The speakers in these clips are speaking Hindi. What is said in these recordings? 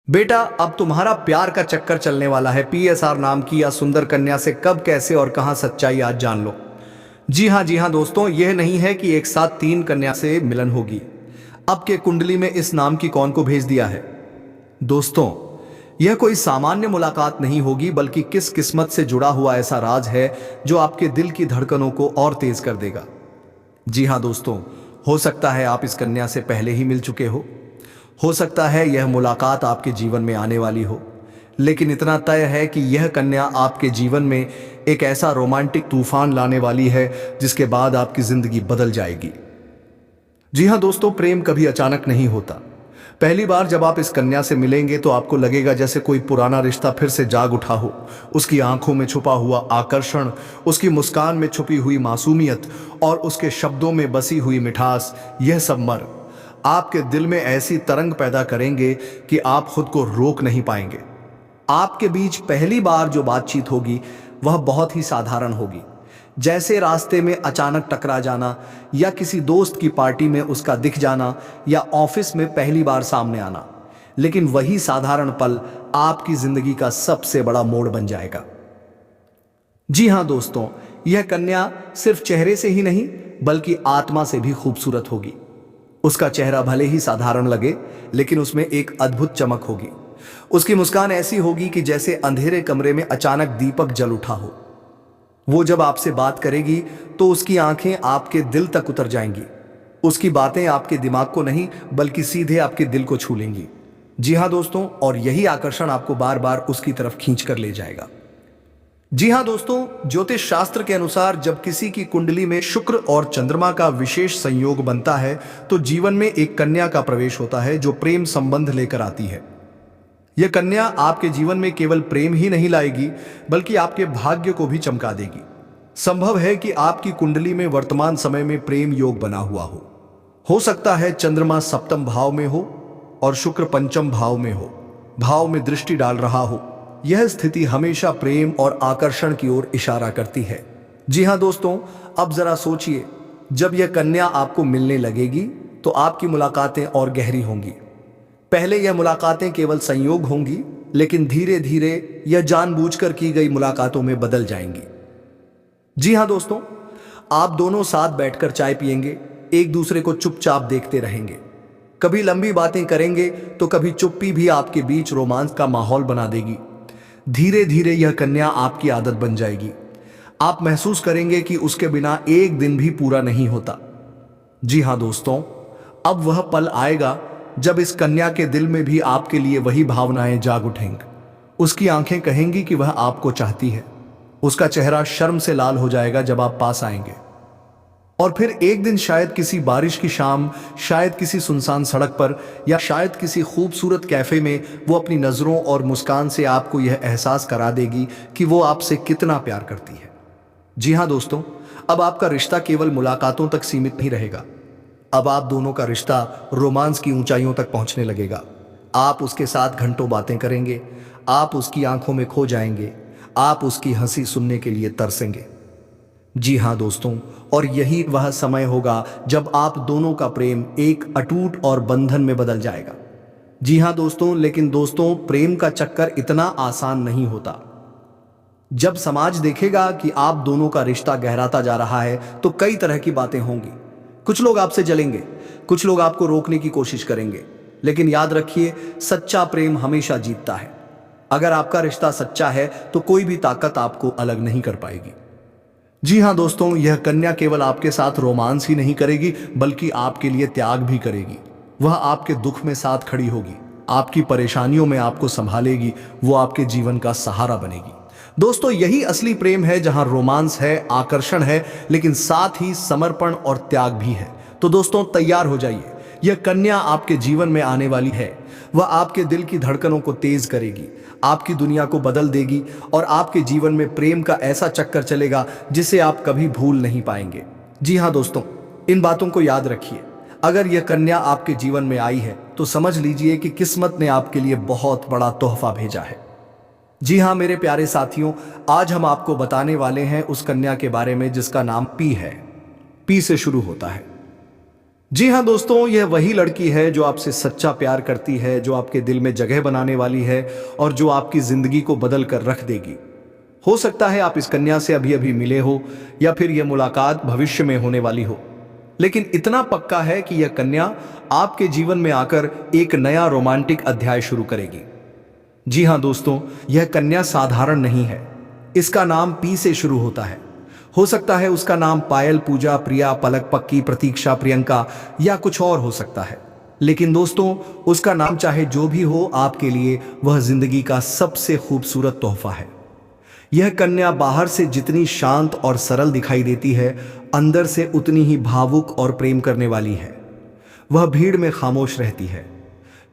बेटा, अब तुम्हारा प्यार का चक्कर चलने वाला है। पीएसआर नाम की या सुंदर कन्या से कब, कैसे और कहां सच्चाई आज जान लो। जी हाँ दोस्तों, यह नहीं है कि एक साथ तीन कन्या से मिलन होगी। अब के कुंडली में इस नाम की कौन को भेज दिया है। दोस्तों, यह कोई सामान्य मुलाकात नहीं होगी, बल्कि किस किस्मत से जुड़ा हुआ ऐसा राज है जो आपके दिल की धड़कनों को और तेज कर देगा। जी हाँ दोस्तों, हो सकता है आप इस कन्या से पहले ही मिल चुके हो सकता है यह मुलाकात आपके जीवन में आने वाली हो, लेकिन इतना तय है कि यह कन्या आपके जीवन में एक ऐसा रोमांटिक तूफान लाने वाली है जिसके बाद आपकी जिंदगी बदल जाएगी। जी हाँ दोस्तों, प्रेम कभी अचानक नहीं होता। पहली बार जब आप इस कन्या से मिलेंगे तो आपको लगेगा जैसे कोई पुराना रिश्ता फिर से जाग उठा हो। उसकी आंखों में छुपा हुआ आकर्षण, उसकी मुस्कान में छुपी हुई मासूमियत और उसके शब्दों में बसी हुई मिठास, यह सब मर आपके दिल में ऐसी तरंग पैदा करेंगे कि आप खुद को रोक नहीं पाएंगे। आपके बीच पहली बार जो बातचीत होगी वह बहुत ही साधारण होगी, जैसे रास्ते में अचानक टकरा जाना, या किसी दोस्त की पार्टी में उसका दिख जाना, या ऑफिस में पहली बार सामने आना। लेकिन वही साधारण पल आपकी जिंदगी का सबसे बड़ा मोड़ बन जाएगा। जी हाँ दोस्तों, यह कन्या सिर्फ चेहरे से ही नहीं बल्कि आत्मा से भी खूबसूरत होगी। उसका चेहरा भले ही साधारण लगे, लेकिन उसमें एक अद्भुत चमक होगी। उसकी मुस्कान ऐसी होगी कि जैसे अंधेरे कमरे में अचानक दीपक जल उठा हो। वो जब आपसे बात करेगी तो उसकी आंखें आपके दिल तक उतर जाएंगी। उसकी बातें आपके दिमाग को नहीं बल्कि सीधे आपके दिल को छू लेंगी। जी हाँ दोस्तों, और यही आकर्षण आपको बार बार उसकी तरफ खींच कर ले जाएगा। जी हाँ दोस्तों, ज्योतिष शास्त्र के अनुसार जब किसी की कुंडली में शुक्र और चंद्रमा का विशेष संयोग बनता है तो जीवन में एक कन्या का प्रवेश होता है जो प्रेम संबंध लेकर आती है। यह कन्या आपके जीवन में केवल प्रेम ही नहीं लाएगी बल्कि आपके भाग्य को भी चमका देगी। संभव है कि आपकी कुंडली में वर्तमान समय में प्रेम योग बना हुआ हो सकता है चंद्रमा सप्तम भाव में हो और शुक्र पंचम भाव में हो, भाव में दृष्टि डाल रहा हो। यह स्थिति हमेशा प्रेम और आकर्षण की ओर इशारा करती है। जी हाँ दोस्तों, अब जरा सोचिए, जब यह कन्या आपको मिलने लगेगी तो आपकी मुलाकातें और गहरी होंगी। पहले यह मुलाकातें केवल संयोग होंगी, लेकिन धीरे धीरे यह जानबूझकर की गई मुलाकातों में बदल जाएंगी। जी हाँ दोस्तों, आप दोनों साथ बैठकर चाय पिएंगे, एक दूसरे को चुपचाप देखते रहेंगे, कभी लंबी बातें करेंगे तो कभी चुप्पी भी आपके बीच रोमांस का माहौल बना देगी। धीरे धीरे यह कन्या आपकी आदत बन जाएगी। आप महसूस करेंगे कि उसके बिना एक दिन भी पूरा नहीं होता। जी हाँ दोस्तों, अब वह पल आएगा जब इस कन्या के दिल में भी आपके लिए वही भावनाएं जाग उठेंगी। उसकी आंखें कहेंगी कि वह आपको चाहती है। उसका चेहरा शर्म से लाल हो जाएगा जब आप पास आएंगे। और फिर एक दिन शायद किसी बारिश की शाम, शायद किसी सुनसान सड़क पर, या शायद किसी खूबसूरत कैफे में वो अपनी नज़रों और मुस्कान से आपको यह एहसास करा देगी कि वो आपसे कितना प्यार करती है। जी हाँ दोस्तों, अब आपका रिश्ता केवल मुलाकातों तक सीमित नहीं रहेगा। अब आप दोनों का रिश्ता रोमांस की ऊंचाइयों तक पहुंचने लगेगा। आप उसके साथ घंटों बातें करेंगे, आप उसकी आंखों में खो जाएंगे, आप उसकी हंसी सुनने के लिए तरसेंगे। जी हाँ दोस्तों, और यही वह समय होगा जब आप दोनों का प्रेम एक अटूट और बंधन में बदल जाएगा। जी हाँ दोस्तों, लेकिन दोस्तों, प्रेम का चक्कर इतना आसान नहीं होता। जब समाज देखेगा कि आप दोनों का रिश्ता गहराता जा रहा है तो कई तरह की बातें होंगी। कुछ लोग आपसे जलेंगे, कुछ लोग आपको रोकने की कोशिश करेंगे, लेकिन याद रखिए, सच्चा प्रेम हमेशा जीतता है। अगर आपका रिश्ता सच्चा है तो कोई भी ताकत आपको अलग नहीं कर पाएगी। जी हाँ दोस्तों, यह कन्या केवल आपके साथ रोमांस ही नहीं करेगी बल्कि आपके लिए त्याग भी करेगी। वह आपके दुख में साथ खड़ी होगी, आपकी परेशानियों में आपको संभालेगी, वो आपके जीवन का सहारा बनेगी। दोस्तों, यही असली प्रेम है, जहां रोमांस है, आकर्षण है, लेकिन साथ ही समर्पण और त्याग भी है। तो दोस्तों, तैयार हो जाइए, यह कन्या आपके जीवन में आने वाली है। वह आपके दिल की धड़कनों को तेज करेगी, आपकी दुनिया को बदल देगी और आपके जीवन में प्रेम का ऐसा चक्कर चलेगा जिसे आप कभी भूल नहीं पाएंगे। जी हाँ दोस्तों, इन बातों को याद रखिए। अगर यह कन्या आपके जीवन में आई है तो समझ लीजिए कि किस्मत ने आपके लिए बहुत बड़ा तोहफा भेजा है। जी हाँ मेरे प्यारे साथियों, आज हम आपको बताने वाले हैं उस कन्या के बारे में जिसका नाम पी है। पी से शुरू होता है। जी हाँ दोस्तों, यह वही लड़की है जो आपसे सच्चा प्यार करती है, जो आपके दिल में जगह बनाने वाली है और जो आपकी जिंदगी को बदल कर रख देगी। हो सकता है आप इस कन्या से अभी अभी मिले हो या फिर यह मुलाकात भविष्य में होने वाली हो, लेकिन इतना पक्का है कि यह कन्या आपके जीवन में आकर एक नया रोमांटिक अध्याय शुरू करेगी। जी हाँ दोस्तों, यह कन्या साधारण नहीं है। इसका नाम पी से शुरू होता है। हो सकता है उसका नाम पायल, पूजा, प्रिया, पलक, पक्की, प्रतीक्षा, प्रियंका या कुछ और हो सकता है, लेकिन दोस्तों उसका नाम चाहे जो भी हो, आपके लिए वह जिंदगी का सबसे खूबसूरत तोहफा है। यह कन्या बाहर से जितनी शांत और सरल दिखाई देती है, अंदर से उतनी ही भावुक और प्रेम करने वाली है। वह भीड़ में खामोश रहती है,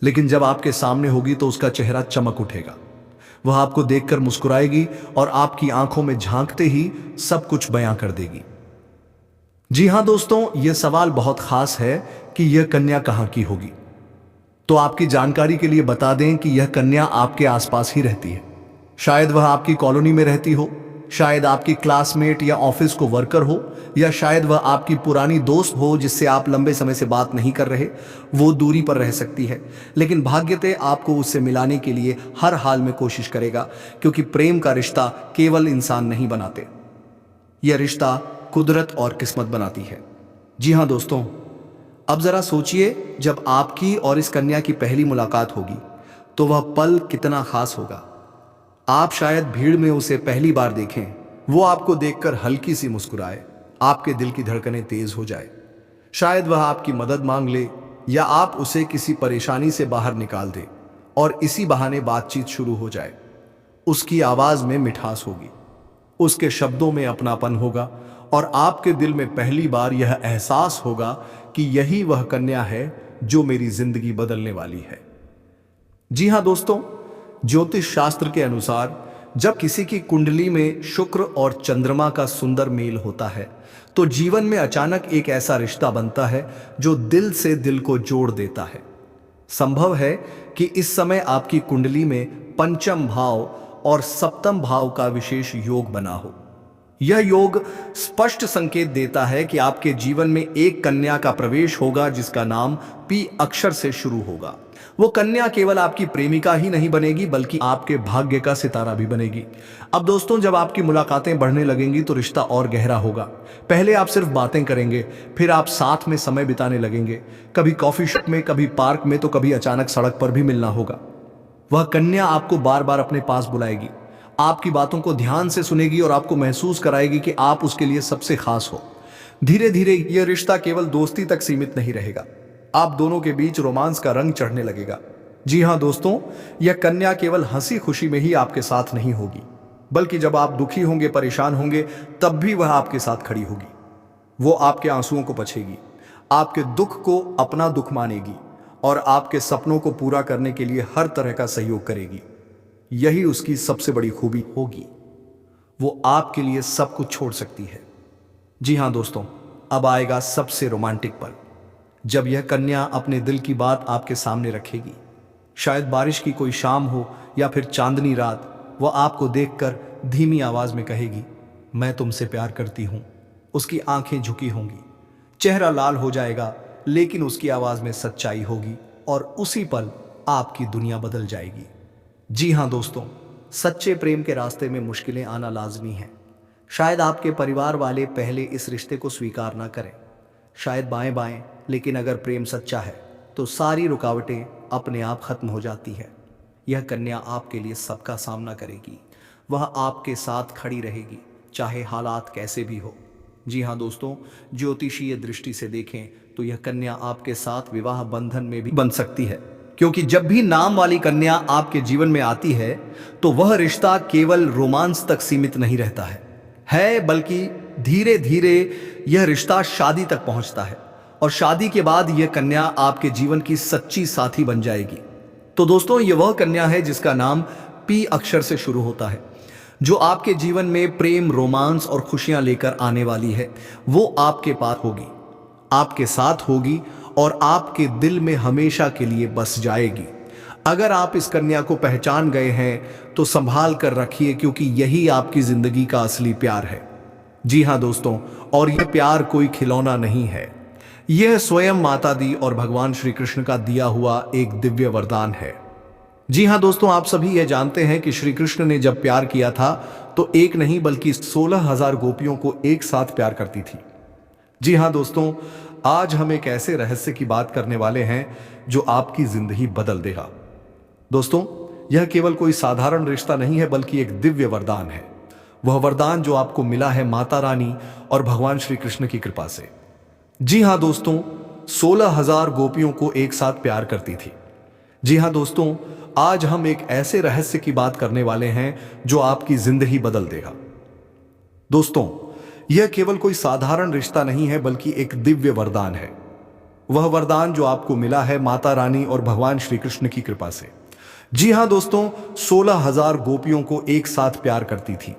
लेकिन जब आपके सामने होगी तो उसका चेहरा चमक उठेगा। वह आपको देखकर मुस्कुराएगी और आपकी आंखों में झांकते ही सब कुछ बयां कर देगी। जी हां दोस्तों, यह सवाल बहुत खास है कि यह कन्या कहां की होगी। तो आपकी जानकारी के लिए बता दें कि यह कन्या आपके आसपास ही रहती है। शायद वह आपकी कॉलोनी में रहती हो, शायद आपकी क्लासमेट या ऑफिस को वर्कर हो, या शायद वह आपकी पुरानी दोस्त हो जिससे आप लंबे समय से बात नहीं कर रहे। वो दूरी पर रह सकती है, लेकिन भाग्यते आपको उससे मिलाने के लिए हर हाल में कोशिश करेगा, क्योंकि प्रेम का रिश्ता केवल इंसान नहीं बनाते, यह रिश्ता कुदरत और किस्मत बनाती है। जी हाँ दोस्तों, अब जरा सोचिए, जब आपकी और इस कन्या की पहली मुलाकात होगी तो वह पल कितना खास होगा। आप शायद भीड़ में उसे पहली बार देखें, वो आपको देखकर हल्की सी मुस्कुराए, आपके दिल की धड़कनें तेज हो जाए। शायद वह आपकी मदद मांग ले या आप उसे किसी परेशानी से बाहर निकाल दे और इसी बहाने बातचीत शुरू हो जाए। उसकी आवाज में मिठास होगी, उसके शब्दों में अपनापन होगा और आपके दिल में पहली बार यह एहसास होगा कि यही वह कन्या है जो मेरी जिंदगी बदलने वाली है। जी हाँ दोस्तों, ज्योतिष शास्त्र के अनुसार जब किसी की कुंडली में शुक्र और चंद्रमा का सुंदर मेल होता है तो जीवन में अचानक एक ऐसा रिश्ता बनता है जो दिल से दिल को जोड़ देता है। संभव है कि इस समय आपकी कुंडली में पंचम भाव और सप्तम भाव का विशेष योग बना हो। यह योग स्पष्ट संकेत देता है कि आपके जीवन में एक कन्या का प्रवेश होगा जिसका नाम पी अक्षर से शुरू होगा। वो कन्या केवल आपकी प्रेमिका ही नहीं बनेगी, बल्कि आपके भाग्य का सितारा भी बनेगी। अब दोस्तों, जब आपकी मुलाकातें बढ़ने लगेंगी तो रिश्ता और गहरा होगा। पहले आप सिर्फ बातें करेंगे, फिर आप साथ में समय बिताने लगेंगे, कभी कॉफी शॉप में, कभी पार्क में, तो कभी अचानक सड़क पर भी मिलना होगा। वह कन्या आपको बार बार अपने पास बुलाएगी, आपकी बातों को ध्यान से सुनेगी और आपको महसूस कराएगी कि आप उसके लिए सबसे खास हो। धीरे धीरे यह रिश्ता केवल दोस्ती तक सीमित नहीं रहेगा, आप दोनों के बीच रोमांस का रंग चढ़ने लगेगा। जी हां दोस्तों, यह कन्या केवल हंसी खुशी में ही आपके साथ नहीं होगी, बल्कि जब आप दुखी होंगे, परेशान होंगे, तब भी वह आपके साथ खड़ी होगी। वो आपके आंसुओं को बचेगी, आपके दुख को अपना दुख मानेगी और आपके सपनों को पूरा करने के लिए हर तरह का सहयोग करेगी। यही उसकी सबसे बड़ी खूबी होगी, वो आपके लिए सब कुछ छोड़ सकती है। जी हां दोस्तों, अब आएगा सबसे रोमांटिक पल, जब यह कन्या अपने दिल की बात आपके सामने रखेगी। शायद बारिश की कोई शाम हो या फिर चांदनी रात, वह आपको देखकर धीमी आवाज में कहेगी, मैं तुमसे प्यार करती हूं। उसकी आंखें झुकी होंगी, चेहरा लाल हो जाएगा, लेकिन उसकी आवाज में सच्चाई होगी और उसी पल आपकी दुनिया बदल जाएगी। जी हां दोस्तों, सच्चे प्रेम के रास्ते में मुश्किलें आना लाजमी है। शायद आपके परिवार वाले पहले इस रिश्ते को स्वीकार ना करें, शायद बाएं बाएं, लेकिन अगर प्रेम सच्चा है तो सारी रुकावटें अपने आप खत्म हो जाती है। यह कन्या आपके लिए सबका सामना करेगी, वह आपके साथ खड़ी रहेगी, चाहे हालात कैसे भी हो। जी हाँ दोस्तों, ज्योतिषीय दृष्टि से देखें तो यह कन्या आपके साथ विवाह बंधन में भी बन सकती है, क्योंकि जब भी नाम वाली कन्या आपके जीवन में आती है तो वह रिश्ता केवल रोमांस तक सीमित नहीं रहता है, बल्कि धीरे धीरे यह रिश्ता शादी तक पहुंचता है और शादी के बाद यह कन्या आपके जीवन की सच्ची साथी बन जाएगी। तो दोस्तों, यह वह कन्या है जिसका नाम पी अक्षर से शुरू होता है, जो आपके जीवन में प्रेम, रोमांस और खुशियां लेकर आने वाली है। वो आपके पास होगी, आपके साथ होगी और आपके दिल में हमेशा के लिए बस जाएगी। अगर आप इस कन्या को पहचान गए हैं तो संभाल कर रखिए, क्योंकि यही आपकी जिंदगी का असली प्यार है। जी हां दोस्तों, और यह प्यार कोई खिलौना नहीं है, यह स्वयं माता दी और भगवान श्री कृष्ण का दिया हुआ एक दिव्य वरदान है। जी हाँ दोस्तों, आप सभी यह जानते हैं कि श्री कृष्ण ने जब प्यार किया था तो एक नहीं बल्कि 16,000 गोपियों को एक साथ प्यार करती थी। जी हाँ दोस्तों, आज हम एक ऐसे रहस्य की बात करने वाले हैं जो आपकी जिंदगी बदल देगा। दोस्तों, यह केवल कोई साधारण रिश्ता नहीं है बल्कि एक दिव्य वरदान है। वह वरदान जो आपको मिला है माता रानी और भगवान श्री कृष्ण की कृपा से। जी हाँ दोस्तों, 16,000 गोपियों को एक साथ प्यार करती थी। जी हाँ दोस्तों, आज हम एक ऐसे रहस्य की बात करने वाले हैं जो आपकी जिंदगी बदल देगा। दोस्तों, यह केवल कोई साधारण रिश्ता नहीं है बल्कि एक दिव्य वरदान है। वह वरदान जो आपको मिला है माता रानी और भगवान श्री कृष्ण की कृपा से। जी हाँ दोस्तों, 16,000 गोपियों को एक साथ प्यार करती थी।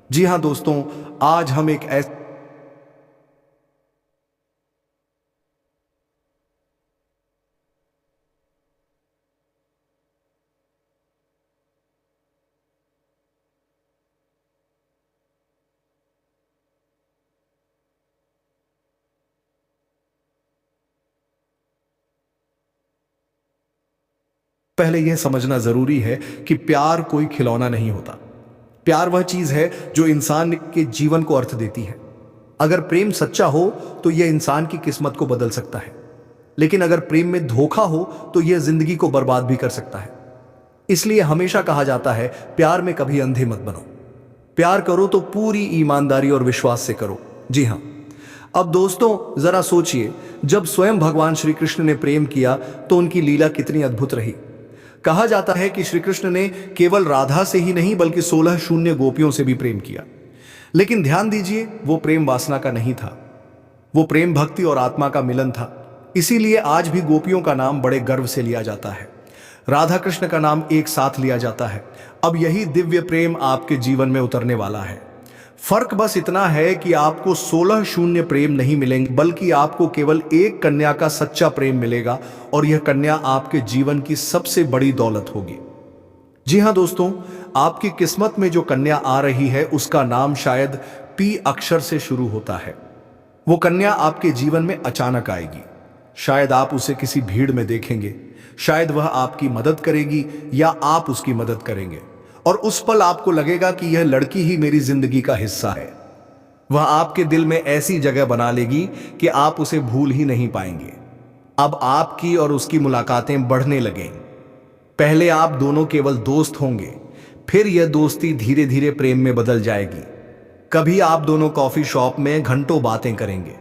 जी हाँ दोस्तों, आज हम एक ऐसे पहले यह समझना जरूरी है कि प्यार कोई खिलौना नहीं होता। प्यार वह चीज है जो इंसान के जीवन को अर्थ देती है। अगर प्रेम सच्चा हो तो यह इंसान की किस्मत को बदल सकता है, लेकिन अगर प्रेम में धोखा हो तो यह जिंदगी को बर्बाद भी कर सकता है। इसलिए हमेशा कहा जाता है, प्यार में कभी अंधे मत बनो। प्यार करो तो पूरी ईमानदारी और विश्वास से करो। जी हाँ, अब दोस्तों जरा सोचिए, जब स्वयं भगवान श्री कृष्ण ने प्रेम किया तो उनकी लीला कितनी अद्भुत रही। कहा जाता है कि श्री कृष्ण ने केवल राधा से ही नहीं बल्कि 16 शून्य गोपियों से भी प्रेम किया। लेकिन ध्यान दीजिए, वो प्रेम वासना का नहीं था, वो प्रेम भक्ति और आत्मा का मिलन था। इसीलिए आज भी गोपियों का नाम बड़े गर्व से लिया जाता है, राधा कृष्ण का नाम एक साथ लिया जाता है। अब यही दिव्य प्रेम आपके जीवन में उतरने वाला है। फर्क बस इतना है कि आपको 16 शून्य प्रेम नहीं मिलेंगे बल्कि आपको केवल एक कन्या का सच्चा प्रेम मिलेगा, और यह कन्या आपके जीवन की सबसे बड़ी दौलत होगी। जी हाँ दोस्तों, आपकी किस्मत में जो कन्या आ रही है उसका नाम शायद पी अक्षर से शुरू होता है। वो कन्या आपके जीवन में अचानक आएगी। शायद आप उसे किसी भीड़ में देखेंगे, शायद वह आपकी मदद करेगी या आप उसकी मदद करेंगे, और उस पल आपको लगेगा कि यह लड़की ही मेरी जिंदगी का हिस्सा है। वह आपके दिल में ऐसी जगह बना लेगी कि आप उसे भूल ही नहीं पाएंगे। अब आपकी और उसकी मुलाकातें बढ़ने लगेंगी। पहले आप दोनों केवल दोस्त होंगे, फिर यह दोस्ती धीरे धीरे प्रेम में बदल जाएगी। कभी आप दोनों कॉफी शॉप में घंटों बातें करेंगे,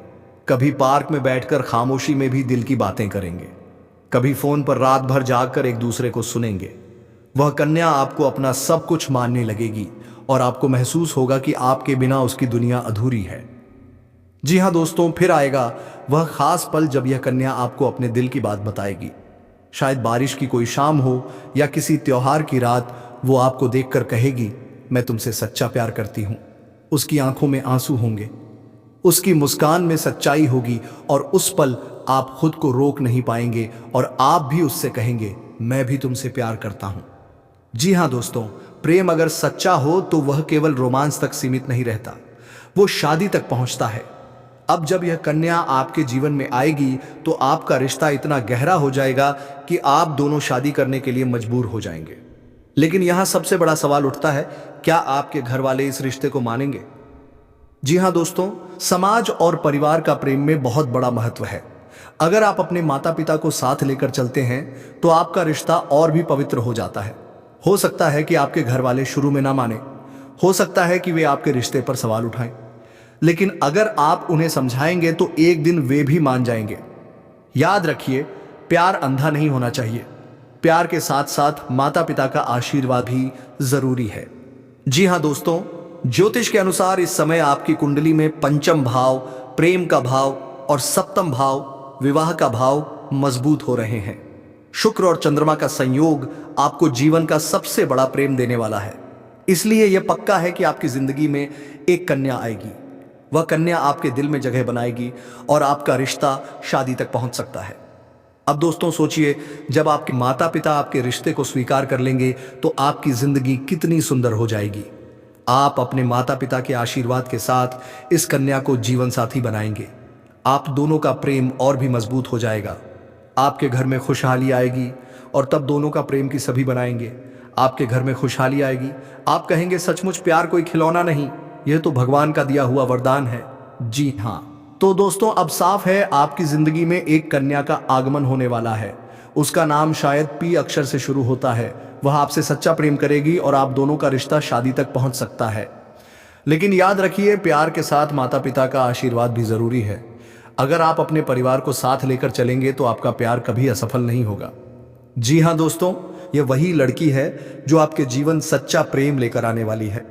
कभी पार्क में बैठकर खामोशी में भी दिल की बातें करेंगे, कभी फोन पर रात भर जागकर एक दूसरे को सुनेंगे। वह कन्या आपको अपना सब कुछ मानने लगेगी और आपको महसूस होगा कि आपके बिना उसकी दुनिया अधूरी है। जी हाँ दोस्तों, फिर आएगा वह खास पल जब यह कन्या आपको अपने दिल की बात बताएगी। शायद बारिश की कोई शाम हो या किसी त्योहार की रात, वो आपको देखकर कहेगी, मैं तुमसे सच्चा प्यार करती हूँ। उसकी आंखों में आंसू होंगे, उसकी मुस्कान में सच्चाई होगी, और उस पल आप खुद को रोक नहीं पाएंगे और आप भी उससे कहेंगे, मैं भी तुमसे प्यार करता हूँ। जी हाँ दोस्तों, प्रेम अगर सच्चा हो तो वह केवल रोमांस तक सीमित नहीं रहता, वो शादी तक पहुंचता है। अब जब यह कन्या आपके जीवन में आएगी तो आपका रिश्ता इतना गहरा हो जाएगा कि आप दोनों शादी करने के लिए मजबूर हो जाएंगे। लेकिन यहां सबसे बड़ा सवाल उठता है, क्या आपके घर वाले इस रिश्ते को मानेंगे? जी हाँ दोस्तों, समाज और परिवार का प्रेम में बहुत बड़ा महत्व है। अगर आप अपने माता पिता को साथ लेकर चलते हैं तो आपका रिश्ता और भी पवित्र हो जाता है। हो सकता है कि आपके घर वाले शुरू में ना माने, हो सकता है कि वे आपके रिश्ते पर सवाल उठाएं, लेकिन अगर आप उन्हें समझाएंगे तो एक दिन वे भी मान जाएंगे। याद रखिए, प्यार अंधा नहीं होना चाहिए। प्यार के साथ साथ माता पिता का आशीर्वाद भी जरूरी है। जी हाँ दोस्तों, ज्योतिष के अनुसार इस समय आपकी कुंडली में पंचम भाव, प्रेम का भाव, और सप्तम भाव, विवाह का भाव मजबूत हो रहे हैं। शुक्र और चंद्रमा का संयोग आपको जीवन का सबसे बड़ा प्रेम देने वाला है। इसलिए यह पक्का है कि आपकी जिंदगी में एक कन्या आएगी। वह कन्या आपके दिल में जगह बनाएगी और आपका रिश्ता शादी तक पहुंच सकता है। अब दोस्तों सोचिए, जब आपके माता पिता आपके रिश्ते को स्वीकार कर लेंगे तो आपकी जिंदगी कितनी सुंदर हो जाएगी। आप अपने माता पिता के आशीर्वाद के साथ इस कन्या को जीवन साथी बनाएंगे। आप दोनों का प्रेम और भी मजबूत हो जाएगा। आपके घर में खुशहाली आएगी और तब दोनों का प्रेम की सभी बनाएंगे। आपके घर में खुशहाली आएगी, आप कहेंगे सचमुच प्यार कोई खिलौना नहीं, यह तो भगवान का दिया हुआ वरदान है। जी हाँ, तो दोस्तों अब साफ है आपकी जिंदगी में एक कन्या का आगमन होने वाला है। उसका नाम शायद पी अक्षर से शुरू होता है। वह आपसे सच्चा प्रेम करेगी और आप दोनों का रिश्ता शादी तक पहुंच सकता है। लेकिन याद रखिए, प्यार के साथ माता पिता का आशीर्वाद भी जरूरी है। अगर आप अपने परिवार को साथ लेकर चलेंगे तो आपका प्यार कभी असफल नहीं होगा। जी हाँ दोस्तों, यह वही लड़की है जो आपके जीवन सच्चा प्रेम लेकर आने वाली है।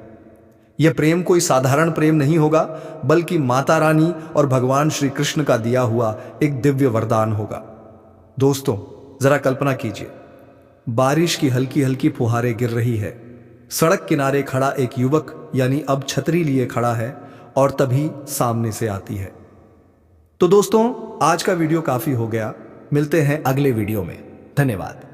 यह प्रेम कोई साधारण प्रेम नहीं होगा, बल्कि माता रानी और भगवान श्री कृष्ण का दिया हुआ एक दिव्य वरदान होगा। दोस्तों जरा कल्पना कीजिए, बारिश की हल्की हल्की फुहारें गिर रही है, सड़क किनारे खड़ा एक युवक यानी अब छतरी लिए खड़ा है और तभी सामने से आती है। तो दोस्तों आज का वीडियो काफी हो गया, मिलते हैं अगले वीडियो में। धन्यवाद।